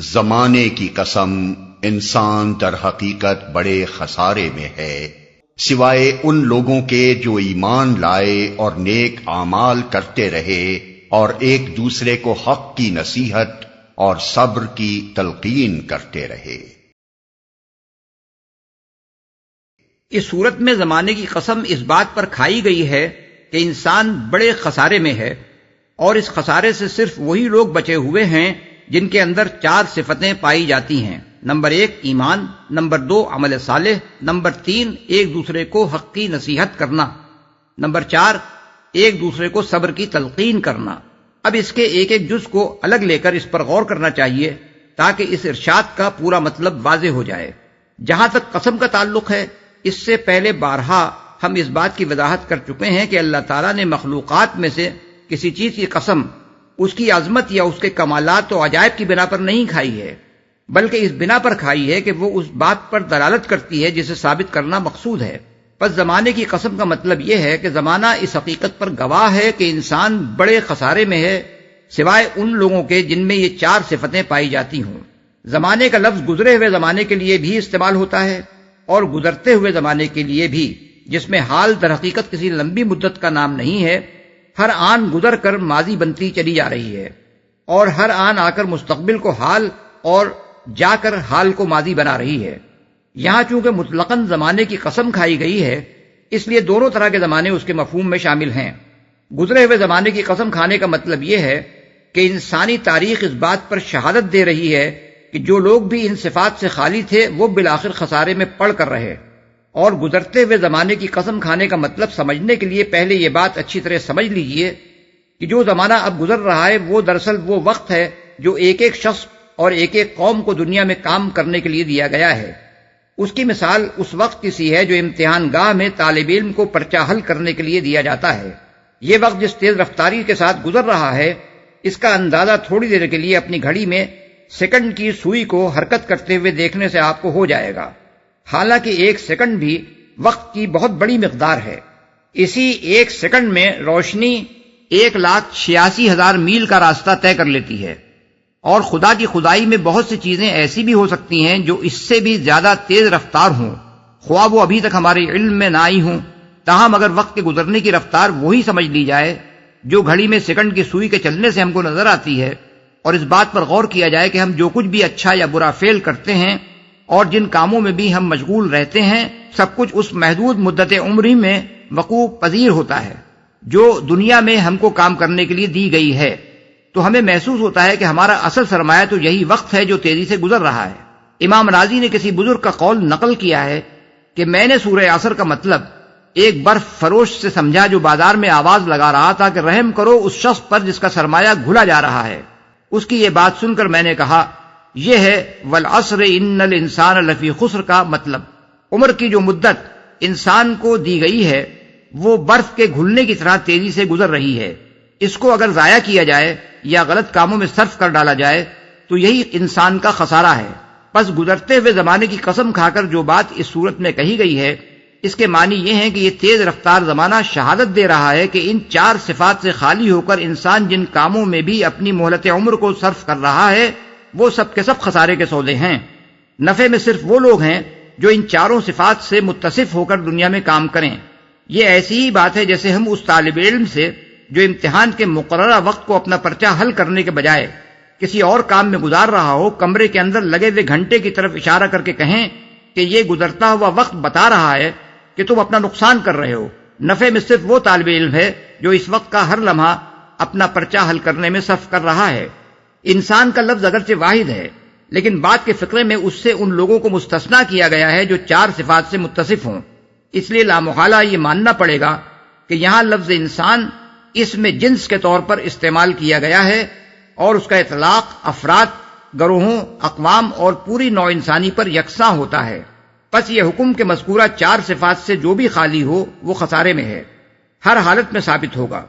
زمانے کی قسم، انسان در حقیقت بڑے خسارے میں ہے، سوائے ان لوگوں کے جو ایمان لائے اور نیک اعمال کرتے رہے اور ایک دوسرے کو حق کی نصیحت اور صبر کی تلقین کرتے رہے۔ اس صورت میں زمانے کی قسم اس بات پر کھائی گئی ہے کہ انسان بڑے خسارے میں ہے، اور اس خسارے سے صرف وہی لوگ بچے ہوئے ہیں جن کے اندر 4 صفتیں پائی جاتی ہیں۔ نمبر 1 ایمان، نمبر 2 عمل صالح، نمبر 3 ایک دوسرے کو حق کی نصیحت کرنا، نمبر 4 ایک دوسرے کو صبر کی تلقین کرنا۔ اب اس کے ایک ایک جز کو الگ لے کر اس پر غور کرنا چاہیے تاکہ اس ارشاد کا پورا مطلب واضح ہو جائے۔ جہاں تک قسم کا تعلق ہے، اس سے پہلے بارہا ہم اس بات کی وضاحت کر چکے ہیں کہ اللہ تعالیٰ نے مخلوقات میں سے کسی چیز کی قسم اس کی عظمت یا اس کے کمالات و عجائب کی بنا پر نہیں کھائی ہے، بلکہ اس بنا پر کھائی ہے کہ وہ اس بات پر دلالت کرتی ہے جسے ثابت کرنا مقصود ہے۔ پس زمانے کی قسم کا مطلب یہ ہے کہ زمانہ اس حقیقت پر گواہ ہے کہ انسان بڑے خسارے میں ہے، سوائے ان لوگوں کے جن میں یہ 4 صفتیں پائی جاتی ہوں۔ زمانے کا لفظ گزرے ہوئے زمانے کے لیے بھی استعمال ہوتا ہے اور گزرتے ہوئے زمانے کے لیے بھی، جس میں حال در حقیقت کسی لمبی مدت کا نام نہیں ہے۔ ہر آن گزر کر ماضی بنتی چلی جا رہی ہے، اور ہر آن آ کر مستقبل کو حال اور جا کر حال کو ماضی بنا رہی ہے۔ یہاں چونکہ مطلقاً زمانے کی قسم کھائی گئی ہے، اس لیے دونوں طرح کے زمانے اس کے مفہوم میں شامل ہیں۔ گزرے ہوئے زمانے کی قسم کھانے کا مطلب یہ ہے کہ انسانی تاریخ اس بات پر شہادت دے رہی ہے کہ جو لوگ بھی ان صفات سے خالی تھے وہ بالآخر خسارے میں پڑ کر رہے۔ اور گزرتے ہوئے زمانے کی قسم کھانے کا مطلب سمجھنے کے لیے پہلے یہ بات اچھی طرح سمجھ لیجئے کہ جو زمانہ اب گزر رہا ہے وہ دراصل وہ وقت ہے جو ایک ایک شخص اور ایک ایک قوم کو دنیا میں کام کرنے کے لیے دیا گیا ہے۔ اس کی مثال اس وقت کی سی ہے جو امتحان گاہ میں طالب علم کو پرچہ حل کرنے کے لیے دیا جاتا ہے۔ یہ وقت جس تیز رفتاری کے ساتھ گزر رہا ہے، اس کا اندازہ تھوڑی دیر کے لیے اپنی گھڑی میں سیکنڈ کی سوئی کو حرکت کرتے ہوئے دیکھنے سے آپ کو ہو جائے گا۔ حالانکہ 1 سیکنڈ بھی وقت کی بہت بڑی مقدار ہے۔ اسی 1 سیکنڈ میں روشنی 1,86,000 میل کا راستہ طے کر لیتی ہے، اور خدا کی خدائی میں بہت سی چیزیں ایسی بھی ہو سکتی ہیں جو اس سے بھی زیادہ تیز رفتار ہوں، خواہ وہ ابھی تک ہمارے علم میں نہ آئی ہوں۔ تاہم اگر وقت کے گزرنے کی رفتار وہی سمجھ لی جائے جو گھڑی میں سیکنڈ کی سوئی کے چلنے سے ہم کو نظر آتی ہے، اور اس بات پر غور کیا جائے کہ ہم جو کچھ بھی اچھا یا برا فعل کرتے ہیں اور جن کاموں میں بھی ہم مشغول رہتے ہیں، سب کچھ اس محدود مدت عمری میں وقوع پذیر ہوتا ہے جو دنیا میں ہم کو کام کرنے کے لیے دی گئی ہے، تو ہمیں محسوس ہوتا ہے کہ ہمارا اصل سرمایہ تو یہی وقت ہے جو تیزی سے گزر رہا ہے۔ امام راضی نے کسی بزرگ کا قول نقل کیا ہے کہ میں نے سورہ عصر کا مطلب ایک برف فروش سے سمجھا جو بازار میں آواز لگا رہا تھا کہ رحم کرو اس شخص پر جس کا سرمایہ گھلا جا رہا ہے۔ اس کی یہ بات سن کر میں نے کہا یہ ہے والعصر ان الانسان لفی خسر کا مطلب۔ عمر کی جو مدت انسان کو دی گئی ہے وہ برف کے گھلنے کی طرح تیزی سے گزر رہی ہے۔ اس کو اگر ضائع کیا جائے یا غلط کاموں میں صرف کر ڈالا جائے تو یہی انسان کا خسارہ ہے۔ پس گزرتے ہوئے زمانے کی قسم کھا کر جو بات اس صورت میں کہی گئی ہے، اس کے معنی یہ ہے کہ یہ تیز رفتار زمانہ شہادت دے رہا ہے کہ ان 4 صفات سے خالی ہو کر انسان جن کاموں میں بھی اپنی مہلت عمر کو صرف کر رہا ہے وہ سب کے سب خسارے کے سودے ہیں۔ نفع میں صرف وہ لوگ ہیں جو ان 4 صفات سے متصف ہو کر دنیا میں کام کریں۔ یہ ایسی ہی بات ہے جیسے ہم اس طالب علم سے جو امتحان کے مقررہ وقت کو اپنا پرچہ حل کرنے کے بجائے کسی اور کام میں گزار رہا ہو، کمرے کے اندر لگے ہوئے گھنٹے کی طرف اشارہ کر کے کہیں کہ یہ گزرتا ہوا وقت بتا رہا ہے کہ تم اپنا نقصان کر رہے ہو۔ نفع میں صرف وہ طالب علم ہے جو اس وقت کا ہر لمحہ اپنا پرچہ حل کرنے میں صرف کر رہا ہے۔ انسان کا لفظ اگرچہ واحد ہے، لیکن بات کے فقرے میں اس سے ان لوگوں کو مستثنیٰ کیا گیا ہے جو 4 صفات سے متصف ہوں۔ اس لیے لامحالہ یہ ماننا پڑے گا کہ یہاں لفظ انسان اس میں جنس کے طور پر استعمال کیا گیا ہے، اور اس کا اطلاق افراد، گروہوں، اقوام اور پوری نوع انسانی پر یکساں ہوتا ہے۔ پس یہ حکم کہ مذکورہ 4 صفات سے جو بھی خالی ہو وہ خسارے میں ہے، ہر حالت میں ثابت ہوگا،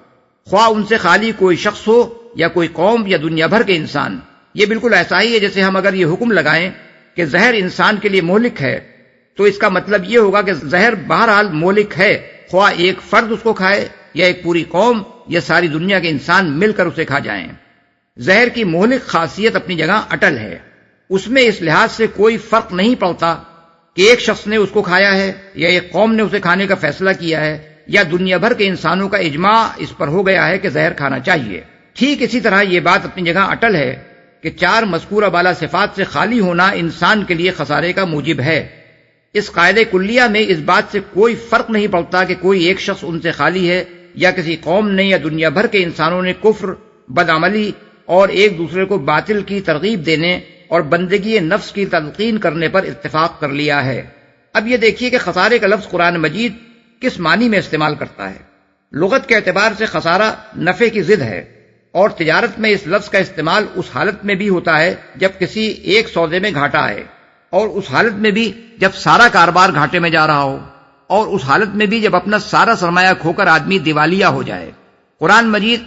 خواہ ان سے خالی کوئی شخص ہو یا کوئی قوم یا دنیا بھر کے انسان۔ یہ بالکل ایسا ہی ہے جیسے ہم اگر یہ حکم لگائیں کہ زہر انسان کے لیے مہلک ہے، تو اس کا مطلب یہ ہوگا کہ زہر بہرحال مہلک ہے، خواہ ایک فرد اس کو کھائے یا ایک پوری قوم یا ساری دنیا کے انسان مل کر اسے کھا جائیں۔ زہر کی مہلک خاصیت اپنی جگہ اٹل ہے، اس میں اس لحاظ سے کوئی فرق نہیں پڑتا کہ ایک شخص نے اس کو کھایا ہے یا ایک قوم نے اسے کھانے کا فیصلہ کیا ہے یا دنیا بھر کے انسانوں کا اجماع اس پر ہو گیا ہے کہ زہر کھانا چاہیے۔ ٹھیک اسی طرح یہ بات اپنی جگہ اٹل ہے کہ چار مذکورہ بالا صفات سے خالی ہونا انسان کے لیے خسارے کا موجب ہے۔ اس قاعدے کلیہ میں اس بات سے کوئی فرق نہیں پڑتا کہ کوئی ایک شخص ان سے خالی ہے یا کسی قوم نے یا دنیا بھر کے انسانوں نے کفر، بدعملی اور ایک دوسرے کو باطل کی ترغیب دینے اور بندگی نفس کی تلقین کرنے پر اتفاق کر لیا ہے۔ اب یہ دیکھیے کہ خسارے کا لفظ قرآن مجید کس معنی میں استعمال کرتا ہے۔ لغت کے اعتبار سے خسارہ نفع کی ضد ہے، اور تجارت میں اس لفظ کا استعمال اس حالت میں بھی ہوتا ہے جب کسی ایک سودے میں گھاٹا آئے، اور اس حالت میں بھی جب سارا کاروبار گھاٹے میں جا رہا ہو، اور اس حالت میں بھی جب اپنا سارا سرمایہ کھو کر آدمی دیوالیہ ہو جائے۔ قرآن مجید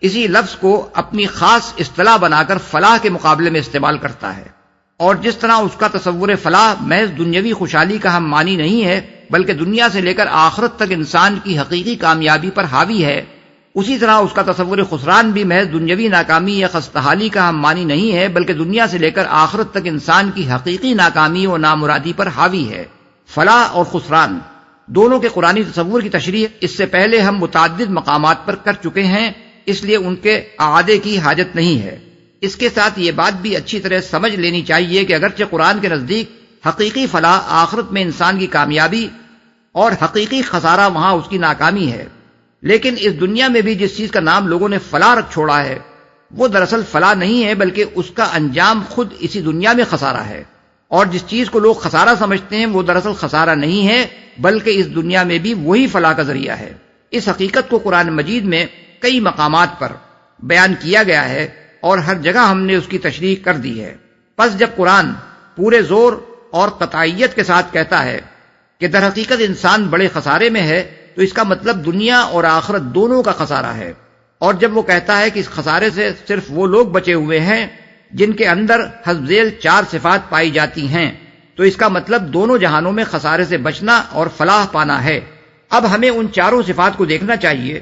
اسی لفظ کو اپنی خاص اصطلاح بنا کر فلاح کے مقابلے میں استعمال کرتا ہے، اور جس طرح اس کا تصور فلاح محض دنیاوی خوشحالی کا ہم معنی نہیں ہے بلکہ دنیا سے لے کر آخرت تک انسان کی حقیقی کامیابی پر حاوی ہے، اسی طرح اس کا تصور خسران بھی محض دنیاوی ناکامی یا خستحالی کا ہم معنی نہیں ہے بلکہ دنیا سے لے کر آخرت تک انسان کی حقیقی ناکامی و نامرادی پر حاوی ہے۔ فلاح اور خسران دونوں کے قرآنی تصور کی تشریح اس سے پہلے ہم متعدد مقامات پر کر چکے ہیں، اس لیے ان کے اعادے کی حاجت نہیں ہے۔ اس کے ساتھ یہ بات بھی اچھی طرح سمجھ لینی چاہیے کہ اگرچہ قرآن کے نزدیک حقیقی فلاح آخرت میں انسان کی کامیابی اور حقیقی خسارہ وہاں اس کی ناکامی ہے، لیکن اس دنیا میں بھی جس چیز کا نام لوگوں نے فلاح رکھ چھوڑا ہے وہ دراصل فلاح نہیں ہے بلکہ اس کا انجام خود اسی دنیا میں خسارہ ہے، اور جس چیز کو لوگ خسارہ سمجھتے ہیں وہ دراصل خسارہ نہیں ہے بلکہ اس دنیا میں بھی وہی فلاح کا ذریعہ ہے۔ اس حقیقت کو قرآن مجید میں کئی مقامات پر بیان کیا گیا ہے اور ہر جگہ ہم نے اس کی تشریح کر دی ہے۔ پس جب قرآن پورے زور اور قطعیت کے ساتھ کہتا ہے کہ در حقیقت انسان بڑے خسارے میں ہے تو اس کا مطلب دنیا اور آخرت دونوں کا خسارہ ہے، اور جب وہ کہتا ہے کہ اس خسارے سے صرف وہ لوگ بچے ہوئے ہیں جن کے اندر حسب ذیل چار صفات پائی جاتی ہیں تو اس کا مطلب دونوں جہانوں میں خسارے سے بچنا اور فلاح پانا ہے۔ اب ہمیں ان چاروں صفات کو دیکھنا چاہیے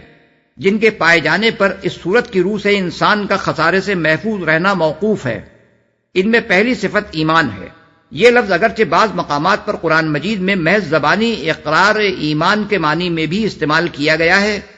جن کے پائے جانے پر اس صورت کی روح سے انسان کا خسارے سے محفوظ رہنا موقوف ہے۔ ان میں پہلی صفت ایمان ہے۔ یہ لفظ اگرچہ بعض مقامات پر قرآن مجید میں محض زبانی اقرار ایمان کے معنی میں بھی استعمال کیا گیا ہے،